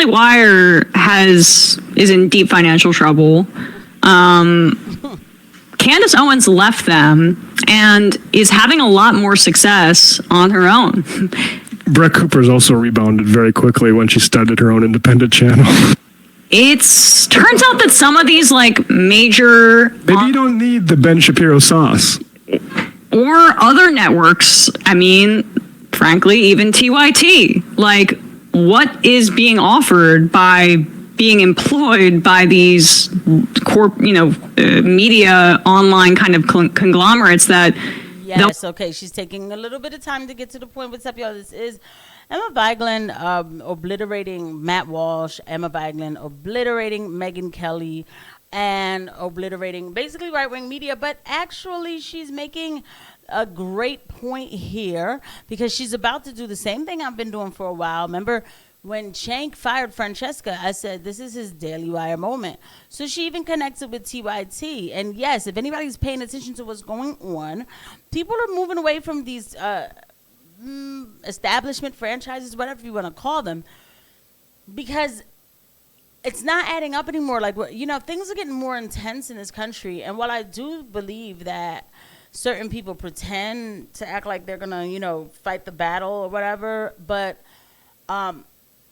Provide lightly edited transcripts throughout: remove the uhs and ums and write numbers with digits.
Wire is in deep financial trouble. Candace Owens left them and is having a lot more success on her own. Brett Cooper's also rebounded very quickly when she started her own independent channel. Turns out that some of these like major... Maybe you don't need the Ben Shapiro sauce. Or other networks, I mean, frankly, even TYT. Like, what is being offered by being employed by these media online kind of conglomerates that... Yes, okay, she's taking a little bit of time to get to the point. What's up, y'all? This is Emma Vigeland obliterating Matt Walsh, Emma Vigeland obliterating Megyn Kelly, and obliterating basically right-wing media. But actually, she's making a great point here because she's about to do the same thing I've been doing for a while. Remember when Cenk fired Francesca, I said this is his Daily Wire moment. So she even connected with TYT. And yes, if anybody's paying attention to what's going on, people are moving away from these establishment franchises, whatever you want to call them, because it's not adding up anymore. Like, things are getting more intense in this country. And while I do believe that certain people pretend to act like they're going to, fight the battle or whatever, but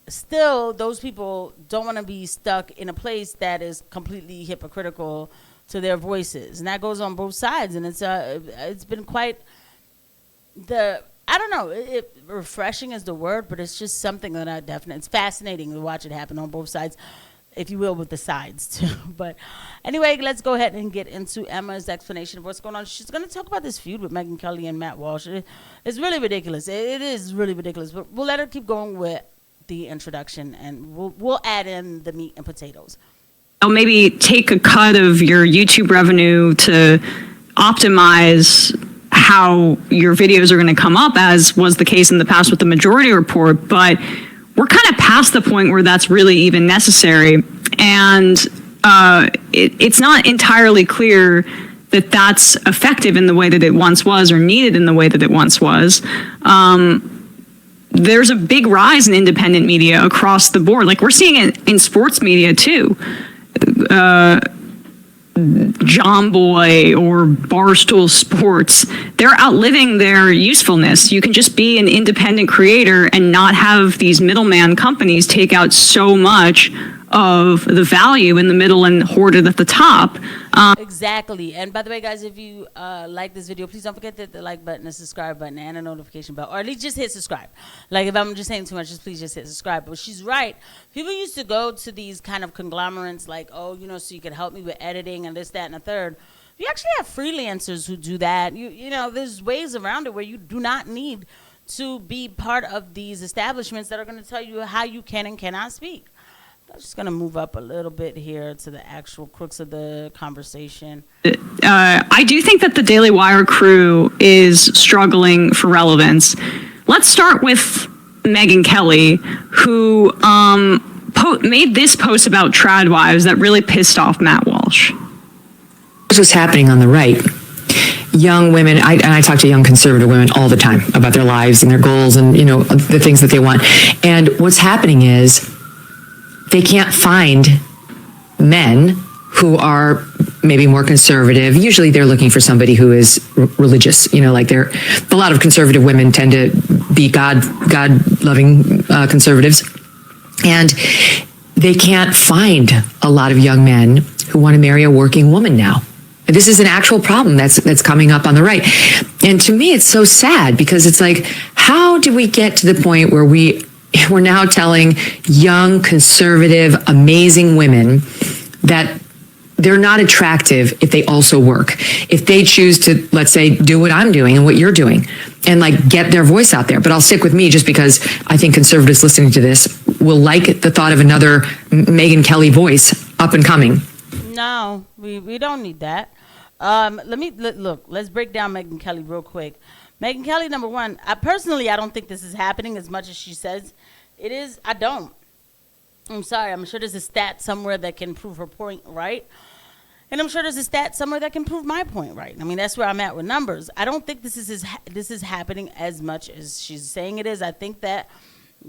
still, those people don't want to be stuck in a place that is completely hypocritical to their voices. And that goes on both sides. And it's been quite I don't know, refreshing is the word, but it's just something that it's fascinating to watch it happen on both sides, if you will, with the sides too. But anyway, let's go ahead and get into Emma's explanation of what's going on. She's going to talk about this feud with Megyn Kelly and Matt Walsh. It's really ridiculous. It is really ridiculous, but we'll let her keep going with the introduction, and we'll add in the meat and potatoes. Maybe take a cut of your YouTube revenue to optimize how your videos are going to come up, as was the case in the past with the Majority Report, but we're kind of past the point where that's really even necessary, and it's not entirely clear that that's effective in the way that it once was, or needed in the way that it once was. There's a big rise in independent media across the board. Like, we're seeing it in sports media too. John Boy or Barstool Sports, they're outliving their usefulness. You can just be an independent creator and not have these middleman companies take out so much of the value in the middle and hoard it at the top. Exactly. And by the way, guys, if you like this video, please don't forget to hit the like button, the subscribe button, and a notification bell, or at least just hit subscribe. Like, if I'm just saying too much, please just hit subscribe. But she's right. People used to go to these kind of conglomerates like, so you could help me with editing and this, that, and the third. You actually have freelancers who do that. There's ways around it where you do not need to be part of these establishments that are going to tell you how you can and cannot speak. I'm just going to move up a little bit here to the actual crux of the conversation. I do think that the Daily Wire crew is struggling for relevance. Let's start with Megyn Kelly, who made this post about trad wives that really pissed off Matt Walsh. This was happening on the right. Young women, I talk to young conservative women all the time about their lives and their goals and, the things that they want. And what's happening is they can't find men who are maybe more conservative. Usually they're looking for somebody who is religious, like a lot of conservative women tend to be God-loving conservatives. And they can't find a lot of young men who want to marry a working woman now. This is an actual problem that's coming up on the right. And to me, it's so sad because it's like, how do we get to the point where we're now telling young, conservative, amazing women that they're not attractive if they also work. If they choose to, let's say, do what I'm doing and what you're doing and get their voice out there. But I'll stick with me just because I think conservatives listening to this will like the thought of another Megyn Kelly voice up and coming. No, we don't need that. Let's break down Megyn Kelly real quick. Megyn Kelly, number one, I don't think this is happening as much as she says it is. I don't. I'm sorry. I'm sure there's a stat somewhere that can prove her point right. And I'm sure there's a stat somewhere that can prove my point right. I mean, that's where I'm at with numbers. I don't think this is happening as much as she's saying it is. I think that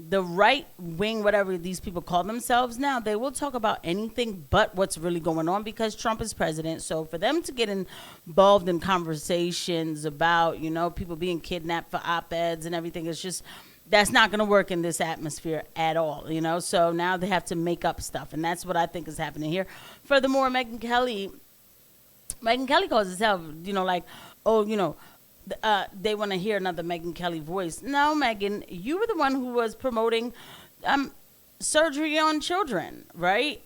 the right wing, whatever these people call themselves now, they will talk about anything but what's really going on because Trump is president. So for them to get involved in conversations about, people being kidnapped for op-eds and everything, it's just, that's not going to work in this atmosphere at all, So now they have to make up stuff. And that's what I think is happening here. Furthermore, Megyn Kelly calls herself, they want to hear another Megyn Kelly voice. No, Megyn, you were the one who was promoting surgery on children, right?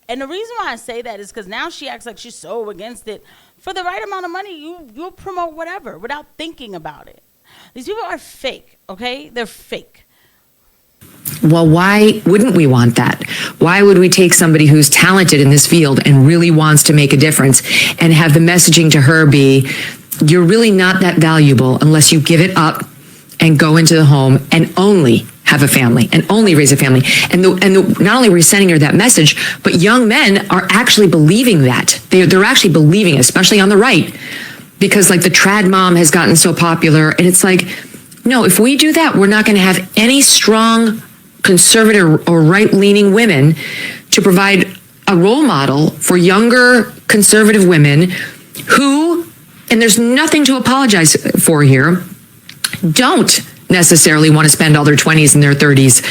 And the reason why I say that is because now she acts like she's so against it. For the right amount of money, you'll promote whatever without thinking about it. These people are fake, okay? They're fake. Well, why wouldn't we want that? Why would we take somebody who's talented in this field and really wants to make a difference and have the messaging to her be, you're really not that valuable unless you give it up and go into the home and only have a family and only raise a family. And not only are we sending her that message, but young men are actually believing that. They're actually believing, especially on the right, because like the trad mom has gotten so popular. And it's like, no, if we do that, we're not going to have any strong conservative or right-leaning women to provide a role model for younger conservative women who, and there's nothing to apologize for here, don't necessarily want to spend all their 20s and their 30s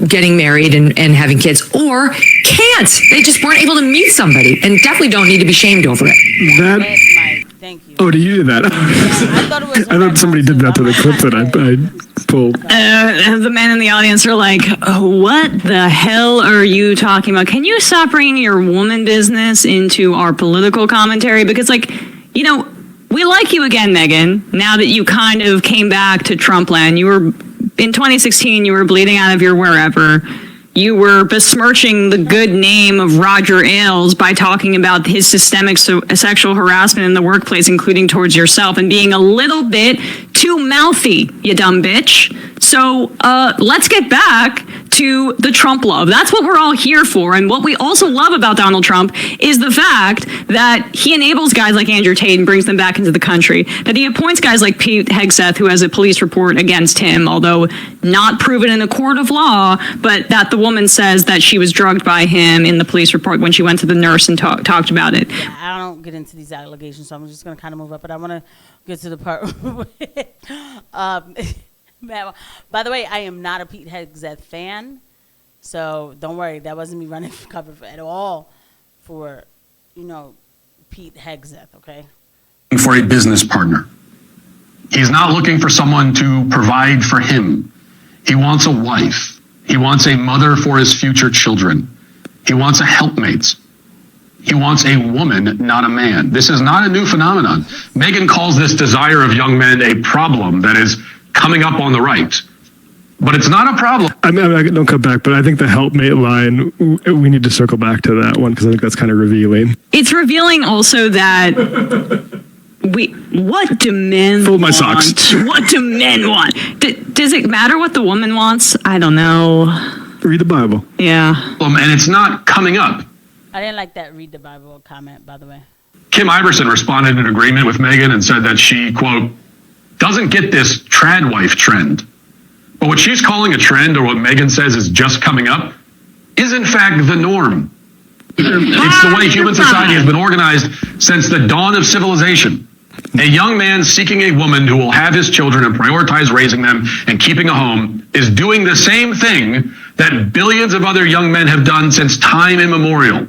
getting married and having kids, or can't. They just weren't able to meet somebody and definitely don't need to be shamed over it. Thank you. Oh, do you do that? I thought it was. I thought somebody did that to the clip that I pulled. The men in the audience are like, what the hell are you talking about? Can you stop bringing your woman business into our political commentary? Because, we like you again, Megyn, now that you kind of came back to Trump land. You were, in 2016, you were bleeding out of your wherever. You were besmirching the good name of Roger Ailes by talking about his systemic sexual harassment in the workplace, including towards yourself, and being a little bit too mouthy, you dumb bitch. So let's get back to the Trump love. That's what we're all here for. And what we also love about Donald Trump is the fact that he enables guys like Andrew Tate and brings them back into the country, that he appoints guys like Pete Hegseth, who has a police report against him, although not proven in a court of law, but that the woman says that she was drugged by him in the police report when she went to the nurse and talked about it. I don't get into these allegations, so I'm just going to kind of move up, but I want to get to the part by the way, I am not a Pete Hegseth fan, so don't worry. That wasn't me running for cover at all for, Pete Hegseth, okay? For a business partner. He's not looking for someone to provide for him. He wants a wife. He wants a mother for his future children. He wants a helpmate. He wants a woman, not a man. This is not a new phenomenon. Megyn calls this desire of young men a problem that is coming up on the right. But it's not a problem. I don't cut back, but I think the helpmate line, we need to circle back to that one because I think that's kind of revealing. It's revealing also that what do men Fold my want? socks. What do men want? Does it matter what the woman wants? I don't know. Read the Bible. Yeah. And it's not coming up. I didn't like that read the Bible comment, by the way. Kim Iverson responded in agreement with Megyn and said that she, quote, doesn't get this trad wife trend. But what she's calling a trend, or what Megyn says is just coming up, is in fact the norm. It's the way human society has been organized since the dawn of civilization. A young man seeking a woman who will have his children and prioritize raising them and keeping a home is doing the same thing that billions of other young men have done since time immemorial.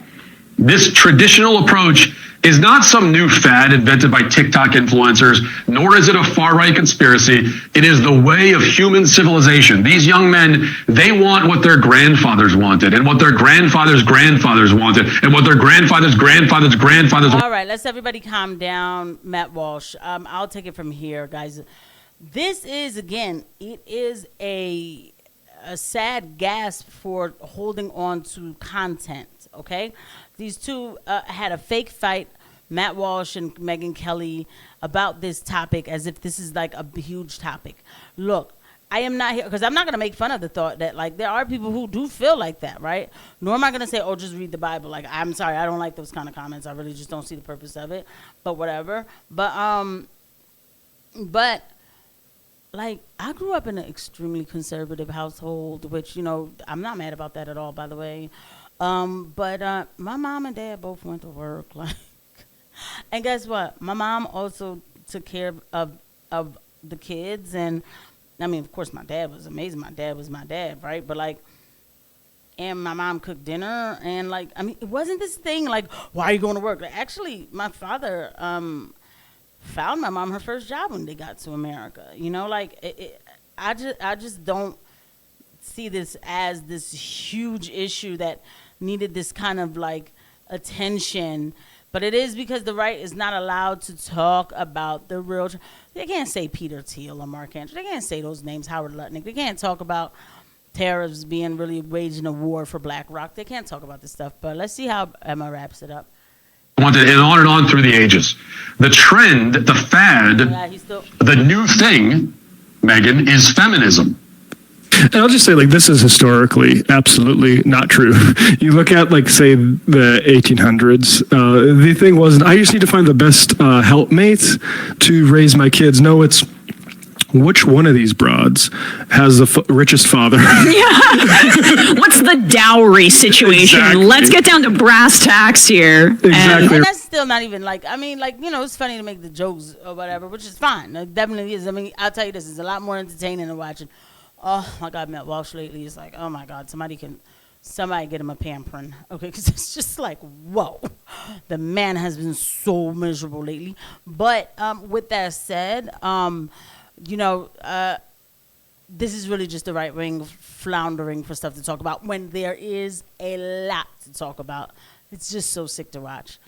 This traditional approach is not some new fad invented by TikTok influencers, nor is it a far-right conspiracy. It is the way of human civilization. These young men, they want what their grandfathers wanted, and what their grandfathers' grandfathers wanted, and what their grandfathers' grandfathers' grandfathers wanted. All right, let's everybody calm down. Matt Walsh. I'll take it from here, guys. This is, again, it is a sad gasp for holding on to content, okay? These two had a fake fight, Matt Walsh and Megyn Kelly, about this topic as if this is like a huge topic. Look, I am not here because I'm not going to make fun of the thought that like there are people who do feel like that, right? Nor am I going to say, oh, just read the Bible. Like, I'm sorry, I don't like those kind of comments. I really just don't see the purpose of it, but whatever. But like, I grew up in an extremely conservative household, which, you know, I'm not mad about that at all, by the way. But my mom and dad both went to work, like, and guess what? My mom also took care of the kids, and I mean, of course, my dad was amazing. My dad was my dad, right? But like, and my mom cooked dinner, and like, I mean, it wasn't this thing like, why are you going to work? Like, actually, my father found my mom her first job when they got to America. You know, like, I just don't see this as this huge issue that needed this kind of like attention. But it is because the right is not allowed to talk about the real. They can't say Peter Thiel or Mark Andrews. They can't say those names, Howard Lutnick. They can't talk about tariffs being really waging a war for BlackRock. They can't talk about this stuff. But let's see how Emma wraps it up. Wanted and on through the ages. The trend, the fad, the new thing, Megyn, is feminism. And I'll just say, like, this is historically absolutely not true. You look at, like, say, the 1800s, the thing wasn't, I just need to find the best helpmate to raise my kids. No, it's which one of these broads has the richest father? What's the dowry situation? Exactly. Let's get down to brass tacks here. Exactly. And that's still not even like, I mean, like, you know, it's funny to make the jokes or whatever, which is fine. It definitely is. I mean, I'll tell you this, it's a lot more entertaining than watching. Oh my God, Matt Walsh lately is like, oh my God, somebody get him a pampering. Okay, because it's just like, whoa, the man has been so miserable lately. But with that said, you know, this is really just the right wing floundering for stuff to talk about when there is a lot to talk about. It's just so sick to watch.